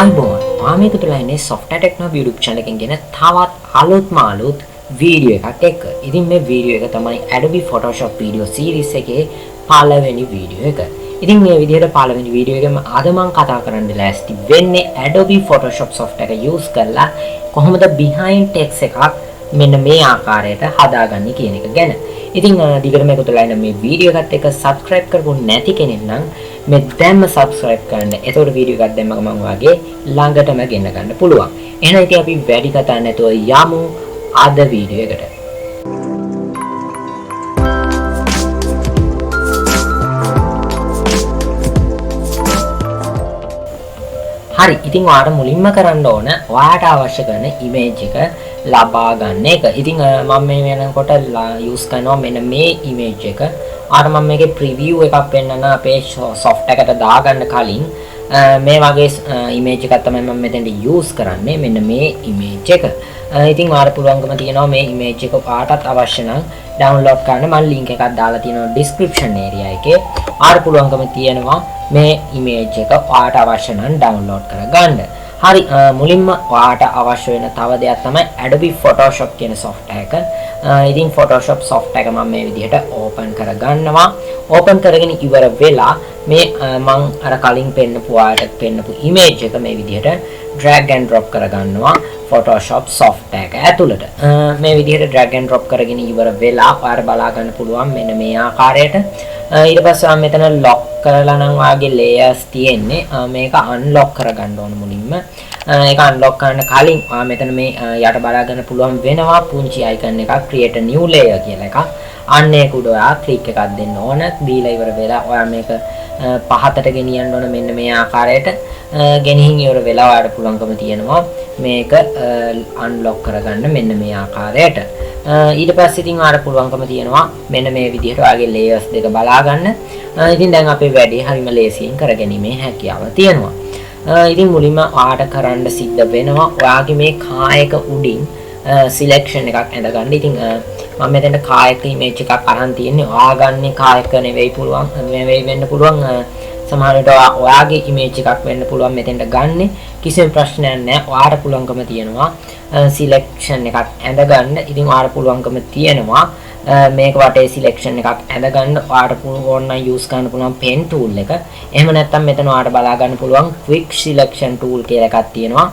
ආයිබෝන් ආමේක තුලා ඉන්නේ software technology YouTube channel එකෙන් ගෙන තවත් අලුත් වීඩියෝ එකක් එක්ක. ඉතින් මේ වීඩියෝ එක තමයි Adobe Photoshop video series එකේ පළවෙනි වීඩියෝ එක. ඉතින් මේ විදිහට පළවෙනි වීඩියෝ එකෙන් අද මම කතා කරන්න ලෑස්ති වෙන්නේ Adobe Photoshop software එක use කරලා කොහොමද behind text එකක් මෙන්න මේ ආකාරයට හදාගන්නේ කියන එක ගැන. ඉතින් දිගට මේක තුලා ඉන්න මේ වීඩියෝ එකත් එක්ක subscribe කරපු නැති කෙනෙක් නම් මේ දැම්ම subscribe කරන්න. එතකොට වීඩියෝ එකක් දැම්මම මම වාගේ ළඟටම ගෙන්න ගන්න පුළුවන්. එහෙනම් ඉතින් අපි වැඩි කතා නැතුව යමු අද වීඩියෝ එකට. හරි, ඉතින් ඔයාලට මුලින්ම කරන්න ඕන ඔයාලට අවශ්‍ය කරන image එක ලබා ගන්න එක. ඉතින් මම මේ වෙනකොට use කරනවා මෙන්න මේ image එක. ආර මම මේකේ preview එකක් පෙන්නන අපේ software එකට දාගන්න කලින් මේ වගේ image එකක් තමයි මම මෙතෙන්ට use කරන්නේ. මෙන්න මේ image එක. ඉතින් ඔයාලට පුළුවන්කම තියෙනවා මේ image එක ඔයාලටත් අවශ්‍ය නම් download කරන්න. මම link එකක් දාලා තියෙනවා description area එකේ. ඔයාලට පුළුවන්කම තියෙනවා මේ image එක ඔයාලට අවශ්‍ය නම් download කරගන්න. හරි, මුලින්ම ඔයාලට අවශ්‍ය වෙන තව දෙයක් තමයි Adobe Photoshop කියන software එක. ඉතින් Photoshop software එක මම මේ විදිහට open කරගන්නවා. open කරගෙන ඉවර වෙලා මේ මම අර කලින් පෙන්නපු ඔයාලට පෙන්නපු image එක මේ විදිහට drag and drop කරගන්නවා Photoshop software එක ඇතුළට. මේ විදිහට drag and drop කරගෙන ඉවර වෙලා ඔයාලට බලා ගන්න පුළුවන් මෙන්න මේ ආකාරයට. ඊට පස්සේ මෙතන lock කරලා නම් වාගේ layers තියෙන්නේ. මේක unlock කරගන්න ඕන මුලින්ම. ඒක unlock කරන්න කලින් මෙතන මේ යට බලා ගන්න පුළුවන් වෙනවා පුංචි icon එකක් create a new layer කියලා එකක්. අන්න ඒක උඩ ඔයා click එකක් දෙන්න ඕන. දීලා ඉවර වෙලා ඔයා මේක පහතට ගෙනියන්න ඕන මෙන්න මේ ආකාරයට. ගෙනිහින් ඉවර වෙලා ඔයාලට පුළුවන්කම තියෙනවා මේක unlock කරගන්න මෙන්න මේ ආකාරයට. ඊට පස්සේ ඉතින් ඔයාලට පුළුවන්කම තියෙනවා මෙන්න මේ විදිහට ඔයාගේ layers දෙක බලා ගන්න. ඉතින් දැන් අපේ වැඩේ හරිම ලේසියෙන් කරගැනීමේ හැකියාව තියෙනවා. ඉතින් මුලින්ම ඔයාලට කරන්න සිද්ධ වෙනවා ඔයාගේ මේ කායක උඩින් selection එකක් ඇඳ ගන්න. ඉතින් මම මෙතන කායක image එකක් අරන් තියෙන්නේ. ඔයා ගන්න කායක නෙවෙයි පුළුවන් නෙවෙයි වෙන්න පුළුවන්. සමහර විට ඔයාගේ image එකක් වෙන්න පුළුවන් මෙතෙන්ට ගන්න. කිසිම ප්‍රශ්නයක් නැහැ. ඔයාට පුළුවන්කම තියෙනවා selection එකක් ඇඳ ගන්න. ඉතින් ඔයාට පුළුවන්කම තියෙනවා මේක වටේ selection එකක් ඇඳ ගන්න. ඔයාට පුළුවන් නම් use කරන්න පුළුවන් pen tool එක. එහෙම නැත්නම් මෙතන ඔයාට බලා ගන්න පුළුවන් quick selection tool කියලා එකක් තියෙනවා.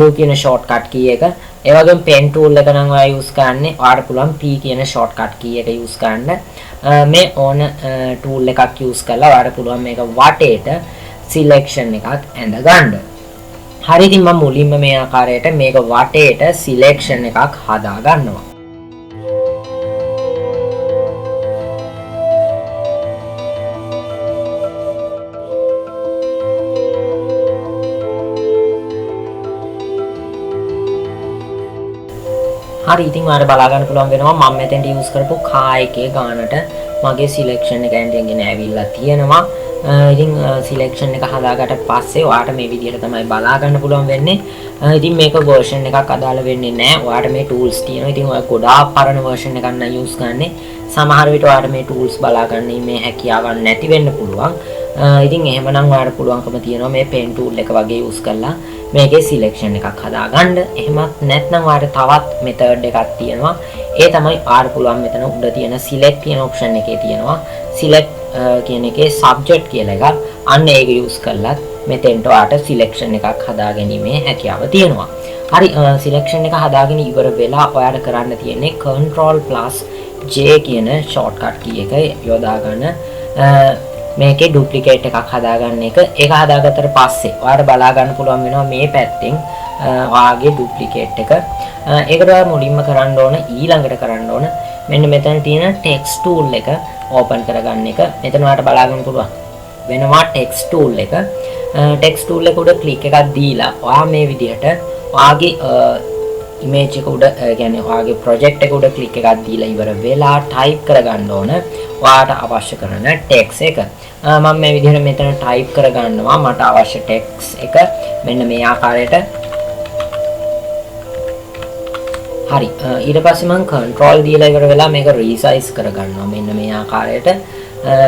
W කියන shortcut key එක. ඒ වගේම pen tool එක නම් ඔයා use කරන්නේ ඔයාට පුළුවන් P කියන shortcut key එක use කරන්න. මේ ඕන tool එකක් use කරලා ඔයාට පුළුවන් මේක වටේට selection එකක් ඇඳ ගන්න. හරි, ඉතින් මම මුලින්ම මේ ආකාරයට මේක වටේට selection එකක් හදා ගන්නවා. හරි, ඉතින් ඔයාලට බලා ගන්න පුළුවන් වෙනවා මම මෙතෙන්ට use කරපු කායකයේ ගානට මගේ selection එක ඇඳගෙන ඇවිල්ලා තියෙනවා. ඉතින් selection එක හදාගට පස්සේ ඔයාලට මේ විදිහට තමයි බලා ගන්න පුළුවන් වෙන්නේ. ඉතින් මේක version එකක් අදාළ වෙන්නේ නැහැ. ඔයාලට මේ tools තියෙනවා. ඉතින් ඔයා ගොඩාක් පරණ version එකක් නම් use කරන්නේ. සමහර විට ඔයාලට මේ tools බලා ගන්න මේ හැකියාවක් නැති වෙන්න පුළුවන්. ඉතින් එහෙමනම් ඔයාලට පුළුවන්කම තියෙනවා මේ pen tool එක වගේ use කරලා මේකේ selection එකක් හදාගන්න. එහෙමත් නැත්නම් ඔයාලට තවත් method එකක් තියෙනවා. ඒ තමයි ඔයාලට පුළුවන් මෙතන උඩ තියෙන select කියන option එකේ තියෙනවා select කියන එකේ subject කියලා එකක්. අන්න ඒක use කරලා මෙතෙන්ට ඔයාලට selection එකක් හදාගැනීමේ හැකියාව තියෙනවා. හරි, selection එක හදාගෙන ඉවර වෙලා ඔයාලට කරන්න තියෙන්නේ Ctrl+J කියන shortcut key එක යොදා ගන්න. මේකේ duplicate එකක් හදාගන්න එක. ඒක හදාගත්තට පස්සේ ඔයාලට බලා ගන්න පුළුවන් වෙනවා මේ පැත්තෙන් ඔයාගේ duplicate එක. ඒකට ඔයා මුලින්ම කරන්න ඕන ඊළඟට කරන්න ඕන මෙන්න මෙතන තියෙන text tool එක open කරගන්න එක. මෙතන ඔයාලට බලා ගන්න පුළුවන් වෙනවා text tool එක. text tool එක උඩ click එකක් දීලා ඔයා මේ විදිහට ඔයාගේ image එක උඩ කියන්නේ ඔයාගේ project එක උඩ click එකක් දීලා ඉවර වෙලා type කරගන්න ඕන ඔයාට අවශ්‍ය කරන text එක. මම මේ විදිහට මෙතන type කරගන්නවා මට අවශ්‍ය text එක මෙන්න මේ ආකාරයට. හරි, ඊට පස්සේ මම control දීලා ඉවර වෙලා මේක resize කරගන්නවා මෙන්න මේ ආකාරයට.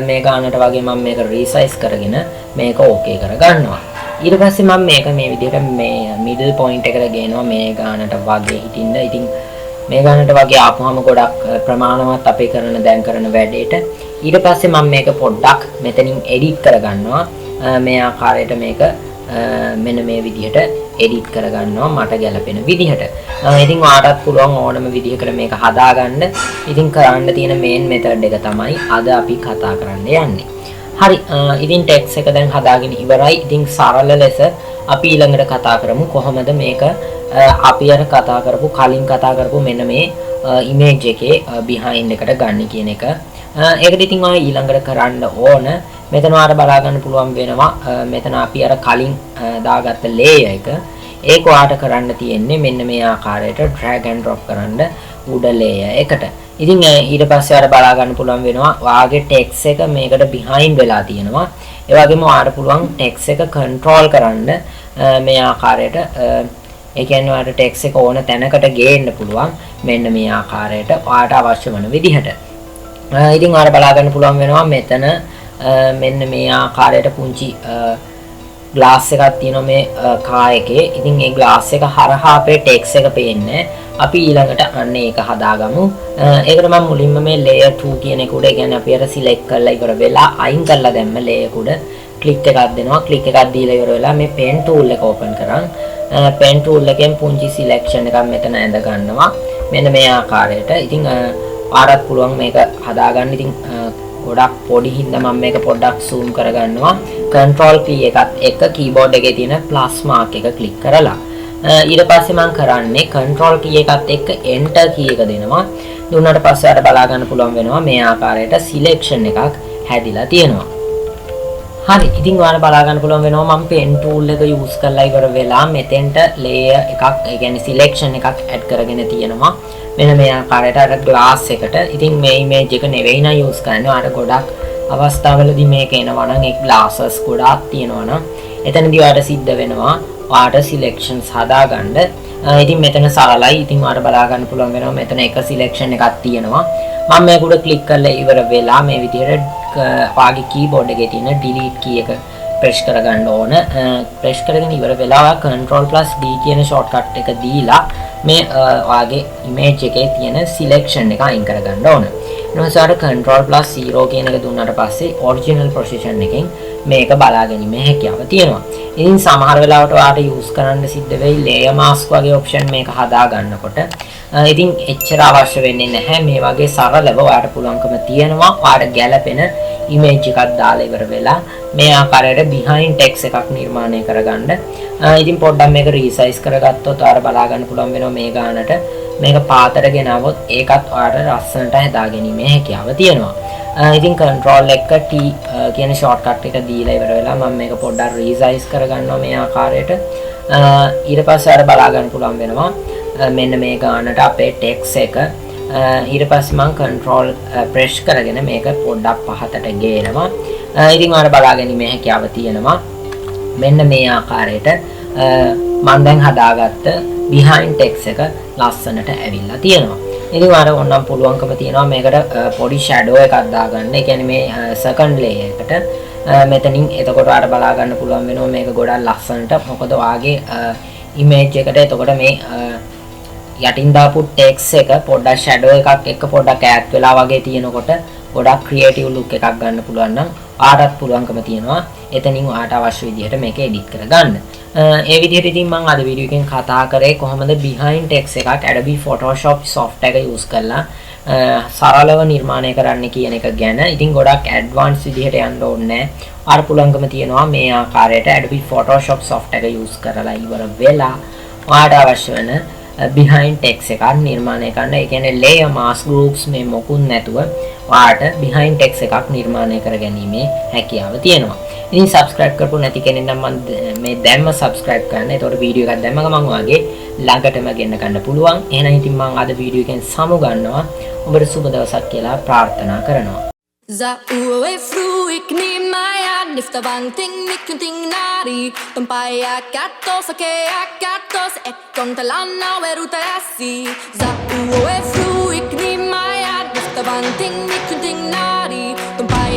මේ ගානට වගේ මම මේක resize කරගෙන මේක okay කරගන්නවා. ඊට පස්සේ මම මේක මේ විදිහට මේ මිඩල් පොයින්ට් එකට ගේනවා මේ ගානට වගේ හිටින්න. ඉතින් මේ ගානට වගේ ආපුවම ගොඩක් ප්‍රමාණවත් අපේ දැන් කරන වැඩේට. ඊට පස්සේ මම මේක පොඩ්ඩක් මෙතනින් එඩිට් කරගන්නවා. මේ ආකාරයට මේක මෙන්න මේ විදිහට එඩිට් කරගන්නවා මට ගැලපෙන විදිහට. ඉතින් ඔයාලටත් පුළුවන් ඕනම විදිහකට මේක හදාගන්න. ඉතින් කරන්න තියෙන මේන් මෙතඩ් එක තමයි අද අපි කතා කරන්න යන්නේ. හරි, ඉතින් ටෙක්ස්ට් එක දැන් හදාගෙන ඉවරයි. ඉතින් සරල ලෙස අපි ඊළඟට කතා කරමු කොහොමද මේක අපි අර කතා කරපු කලින් කතා කරපු මෙන්න මේ ඉමේජ් එකේ බිහයින්ඩ් එකට ගන්න කියන එක. ඒකට ඉතින් ඔය ඊළඟට කරන්න ඕන මෙතන ඔයාලට බලා ගන්න පුළුවන් වෙනවා මෙතන අපි අර කලින් දාගත්ත ලේයර් එක ඒක ඔයාලට කරන්න තියෙන්නේ මෙන්න මේ ආකාරයට drag and drop කරන්න උඩ ලේයර් එකට. ඉතින් ඊට පස්සේ ඔයාලට බලා ගන්න පුළුවන් වෙනවා ඔයාගේ ටෙක්ස්ට් එක මේකට behind වෙලා තියෙනවා. ඒ වගේම ඔයාලට පුළුවන් ටෙක්ස්ට් එක control කරන්න මේ ආකාරයට ඒ කියන්නේ ඔයාලට ටෙක්ස්ට් එක ඕන තැනකට ගේන්න පුළුවන් මෙන්න මේ ආකාරයට ඔයාලට අවශ්‍ය වන විදිහට. ඉතින් ඔයාලට බලා ගන්න පුළුවන් වෙනවා මෙතන මෙන්න මේ ආකාරයට පුංචි ග්ලාස් එකක් තියෙනවා මේ කා එකේ. ඉතින් මේ ග්ලාස් එක හරහා අපේ ටෙක්ස්ට් එක පේන්නේ. අපි ඊළඟට අන්න ඒක හදාගමු. ඒකට මම මුලින්ම මේ layer 2 කියන එක උඩ, ඒ කියන්නේ අපි අර select කරලා ඉවර වෙලා අයින් කරලා දැම්ම layer උඩ click එකක් දෙනවා. click එකක් දීලා ඉවර වෙලා මේ pen tool එක open කරන් pen tool එකෙන් පුංචි selection එකක් මෙතන ඇඳ ගන්නවා. මෙන්න මේ ආකාරයට. ඉතින් ආරත් පුළුවන් මේක හදාගන්න. ඉතින් ගොඩක් පොඩි හින්දා මම මේක පොඩ්ඩක් zoom කරගන්නවා. control key එකත් එක්ක keyboard එකේ තියෙන plus mark එක click කරලා. ඊට පස්සේ මම කරන්නේ control key එකත් එක්ක enter key එක දෙනවා. දුන්නාට පස්සේ අර බලා ගන්න පුළුවන් වෙනවා මේ ආකාරයට selection එකක් හැදිලා තියෙනවා. හරි, ඉතින් ඔයාලා බලා ගන්න පුළුවන් වෙනවා මම pen tool එක use කරලා ඉවර වෙලා මෙතෙන්ට layer එකක්, ඒ කියන්නේ selection එකක් add කරගෙන තියෙනවා. මෙන්න මේ ආකාරයට අර glass එකට. ඉතින් මේ image එක නෙවෙයි නම් use කරන්නේ. ඔයාලට ගොඩක් අවස්ථාවලදී මේක එනවා නම් ඒ glasses ගොඩාක් තියෙනවා නම් එතනදී ඔයාලට සිද්ධ වෙනවා ඔයාලට selections හදාගන්න. ඉතින් මෙතන සරලයි. ඉතින් ඔයාලට බලා ගන්න පුළුවන් වෙනවා මෙතන එක selection එකක් තියෙනවා. මම මේක උඩ click කරලා ඉවර වෙලා මේ විදිහට ඔයාගේ keyboard එකේ තියෙන delete key එක press කරගන්න ඕන. press කරගෙන ඉවර වෙලා control plus D කියන shortcut එක දීලා මේ ඔයාගේ image එකේ තියෙන selection එක අයින් කරගන්න ඕන. ඊට පස්සේ control plus 0 කියන එක දුන්නාට පස්සේ original position එකෙන් මේක බලා ගැනීමේ හැකියාව තියෙනවා. ඉතින් සමහර වෙලාවට ඔයාලට use කරන්න සිද්ධ වෙයි layer mask වගේ option මේක හදා ගන්නකොට. ඉතින් එච්චර අවශ්‍ය වෙන්නේ නැහැ. මේ වගේ සරලව ඔයාලට පුළුවන්කම තියෙනවා ඔයාලට ගැළපෙන image එකක් දාලා ඉවර වෙලා මේ ආකාරයට behind text එකක් නිර්මාණය කරගන්න. ඉතින් පොඩ්ඩක් මේක resize කරගත්තොත් ඔයාලට බලා ගන්න පුළුවන් වෙනවා මේ ගානට මේක පාතට ගෙනාවොත් ඒකත් ඔයාලට ලස්සනට හදා ගැනීමේ හැකියාව තියෙනවා. ඉතින් control එක T කියන shortcut එක දීලා ඉවර වෙලා මම මේක පොඩ්ඩක් resize කරගන්නවා මේ ආකාරයට. ඊට පස්සේ අර බලා ගන්න පුළුවන් වෙනවා මෙන්න මේ ගානට අපේ text එක. ඊට පස්සේ මම control press කරගෙන මේක පොඩ්ඩක් පහතට ගේනවා. ඉතින් ඔයාලට බලා ගැනීමේ හැකියාව තියෙනවා. මෙන්න මේ ආකාරයට මම දැන් හදාගත්ත behind text එක ලස්සනට ඇවිල්ලා තියෙනවා. ඉතින් ඔයාලට ඕනම් පුළුවන්කම තියෙනවා මේකට පොඩි shadow එකක් දාගන්න. ඒ කියන්නේ මේ second layer එකට මෙතනින් එතකොට ඔයාලට බලා ගන්න පුළුවන් වෙනවා මේක ගොඩක් ලස්සනට. මොකද ඔයාගේ image එකට එතකොට මේ යටින් දාපු text එක පොඩ්ඩක් shadow එකක් එක්ක පොඩ්ඩක් ඈත් වෙලා වගේ තියෙනකොට ගොඩක් creative look එකක් ගන්න පුළුවන් නම් ආටත් පුළුවන්කම තියෙනවා එතනින් ඔයාලට අවශ්‍ය විදිහට මේක edit කරගන්න. ඒ විදිහට ඉතින් මම අද වීඩියෝ එකෙන් කතා කරේ කොහොමද behind text එකක් Adobe Photoshop software එක use කරලා සරලව නිර්මාණය කරන්න කියන එක ගැන. ඉතින් ගොඩක් advanced විදිහට යන්න ඕනේ නැහැ. අර පුළුවන්කම තියෙනවා මේ ආකාරයට Adobe Photoshop software එක use කරලා ඉවර වෙලා ඔයාලට අවශ්‍ය වෙන behind text එකක් නිර්මාණය කරන්න. ඒ කියන්නේ layer mask groups මේ මොකුත් නැතුව ඔයාලට behind text එකක් නිර්මාණය කර ගැනීමේ හැකියාව තියෙනවා. ඉතින් subscribe කරපු නැති කෙනෙක් නම් මම මේ දැන්ම subscribe කරන්න. ඒතකොට වීඩියෝ එකක් දැම්ම ගමන් ඔයාගේ ළඟටම ගෙන්න ගන්න පුළුවන්. එහෙනම් ඉතින් මම අද වීඩියෝ එකෙන් සමු ගන්නවා. ඔබට සුබ දවසක් කියලා ප්‍රාර්ථනා කරනවා. Za uwe fru ik neem mij aan, nifta bang ting nikken ting nari. Tumpaya katos ake akatos ek kong talana weruta yasi. Za uwe fru ik neem mij aan, nifta bang ting nikken ting nari.